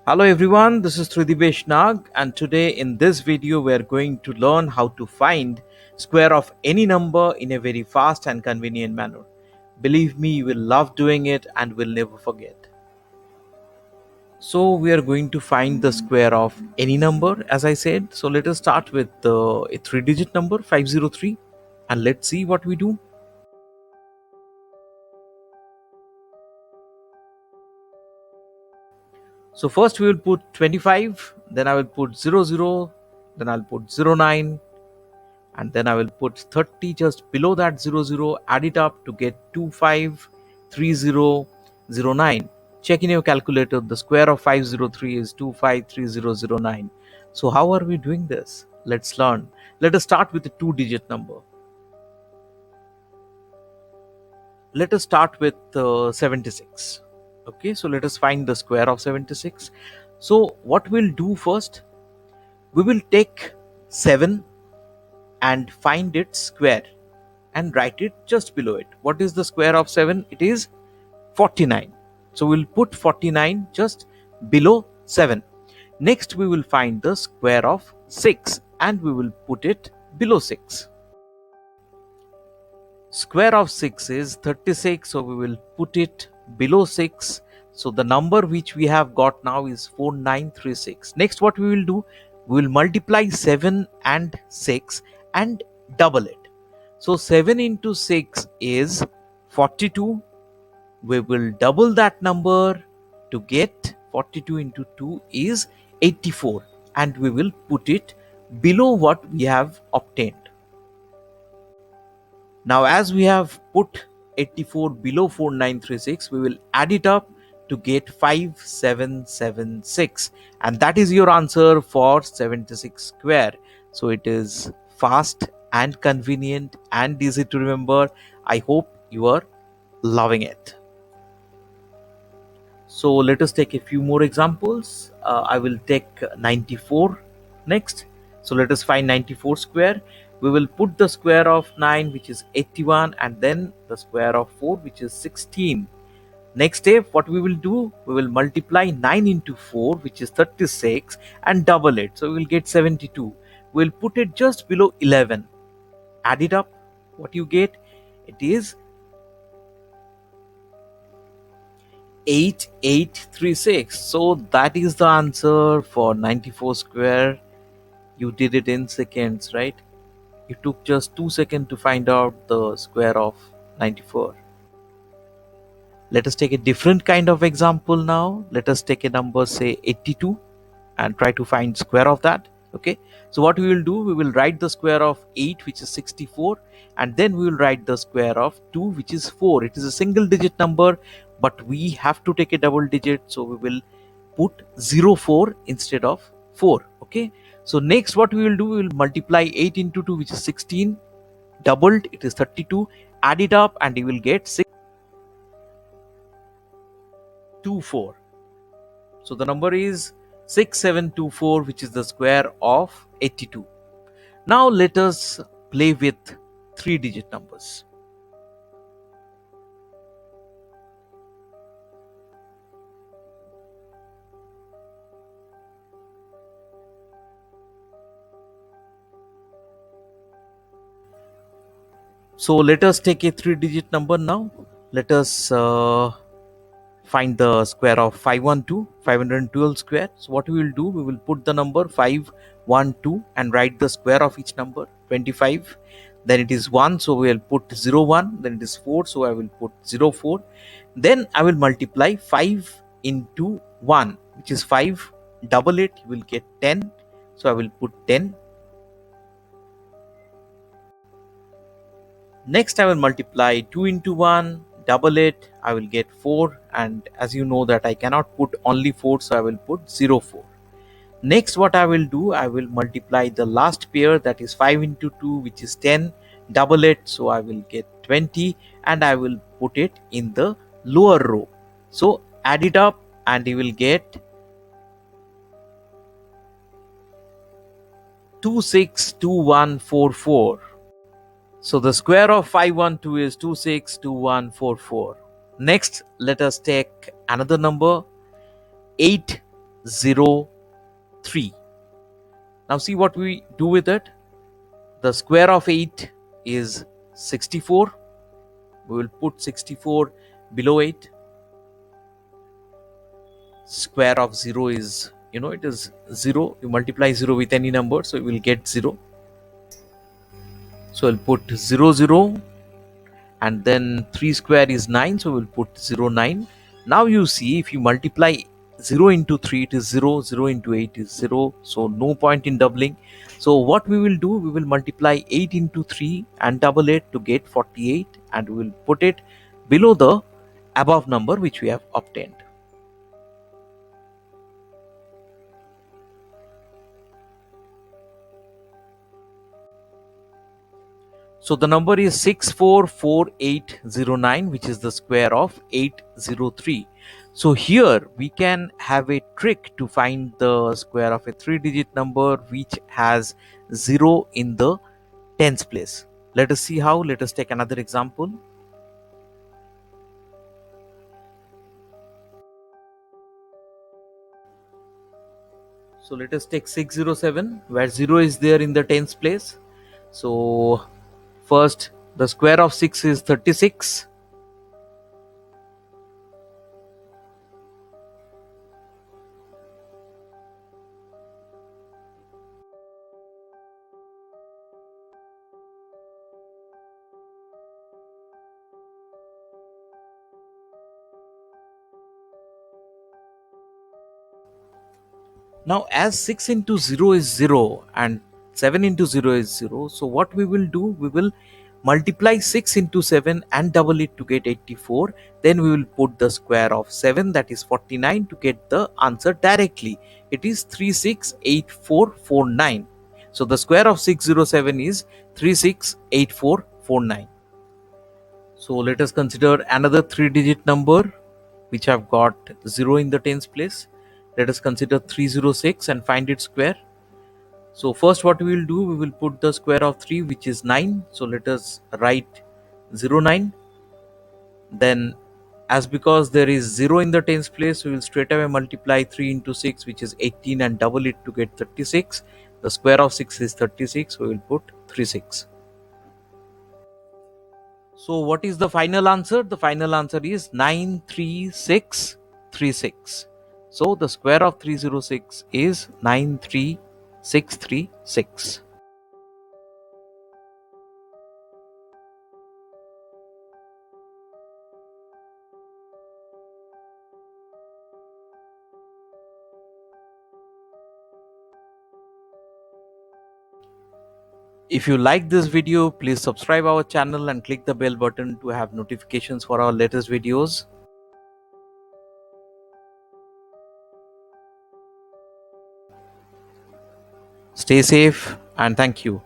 Hello everyone, this is Tridivesh Nag, and today in this video we are going to learn how to find square of any number in a very fast and convenient manner. Believe me, you will love doing it and will never forget. So we are going to find the square of any number, as I said. So let us start with a three-digit number 503 and let's see what we do. So first we will put 25, then I will put 00, then I'll put 09, and then I will put 30 just below that 00, add it up to get 253009. Check in your calculator, the square of 503 is 253009. So how are we doing this? Let's learn. Let us start with a two-digit number. Let us start with 76. Okay, so let us find the square of 76. So what we'll do first, we will take 7 and find its square and write it just below it. What is the square of 7? It is 49. So we'll put 49 just below 7. Next we will find the square of 6 and we will put it below 6. Square of 6 is 36, so we will put it below 6. So the number which we have got now is 4936. Next what we will do, we will multiply 7 and 6 and double it. So 7 into 6 is 42. We will double that number to get 42 into 2 is 84, and we will put it below what we have obtained. Now as we have put 84 below 4936, we will add it up to get 5776, and that is your answer for 76 square. So it is fast and convenient and easy to remember. I hope you are loving it. So let us take a few more examples. I will take 94 next. So let us find 94 square. We will put the square of 9, which is 81, and then the square of 4, which is 16. Next step, what we will do, we will multiply 9 into 4, which is 36, and double it. So we will get 72. We will put it just below 11. Add it up. What you get, it is 8836. So that is the answer for 94 square. You did it in seconds, right? You took just 2 seconds to find out the square of 94. Let us take a different kind of example now. Let us take a number, say 82, and try to find square of that. Okay, so what we will do, we will write the square of 8, which is 64, and then we will write the square of 2, which is 4. It is a single digit number, but we have to take a double digit, so we will put 04 instead of 4. Okay, so next what we will do, we will multiply 8 into 2, which is 16, doubled, it is 32, add it up and you will get 624. So the number is 6724, which is the square of 82. Now let us play with three-digit numbers. So let us take a three-digit number now. Let us find the square of 512 square. So what we will do, we will put the number 512 and write the square of each number, 25. Then it is 1, so we will put 01. Then it is 4, so I will put 04. Then I will multiply 5 into 1, which is 5. Double it, you will get 10. So I will put 10. Next I will multiply 2 into 1, double it, I will get 4, and as you know that I cannot put only 4, so I will put 04. Next what I will do, I will multiply the last pair, that is 5 into 2, which is 10, double it, so I will get 20, and I will put it in the lower row. So add it up and you will get 262144. So the square of 512 is 262144. Next, let us take another number, 8. 0, 3. Now see what we do with it. The square of 8 is 64. We will put 64 below 8. Square of 0 is, it is 0. You multiply 0 with any number, so you will get 0. So we'll put 0, 0, and then 3 square is 9, so we'll put 0, 9. Now you see, if you multiply 0 into 3, it is 0, 0 into 8 is 0, so no point in doubling. So what we will do, we will multiply 8 into 3 and double it to get 48, and we will put it below the above number which we have obtained. So the number is 644809, which is the square of 803. So here we can have a trick to find the square of a 3-digit number which has 0 in the tens place. Let us see how. Let us take another example. So let us take 607, where 0 is there in the tens place. So first, the square of 6 is 36. Now, as 6 into 0 is 0 and 7 into 0 is 0, so what we will do, we will multiply 6 into 7 and double it to get 84. Then we will put the square of 7, that is 49, to get the answer directly. It is 368449. So the square of 607 is 368449. So let us consider another 3-digit number which have got 0 in the tens place. Let us consider 306 and find its square. So first what we will do, we will put the square of 3, which is 9. So let us write 09. Then, as because there is 0 in the tens place, we will straight away multiply 3 into 6, which is 18, and double it to get 36. The square of 6 is 36. We will put 36. So what is the final answer? The final answer is 93636. So the square of 306 is 93636. If you like this video, please subscribe our channel and click the bell button to have notifications for our latest videos. Stay safe and thank you.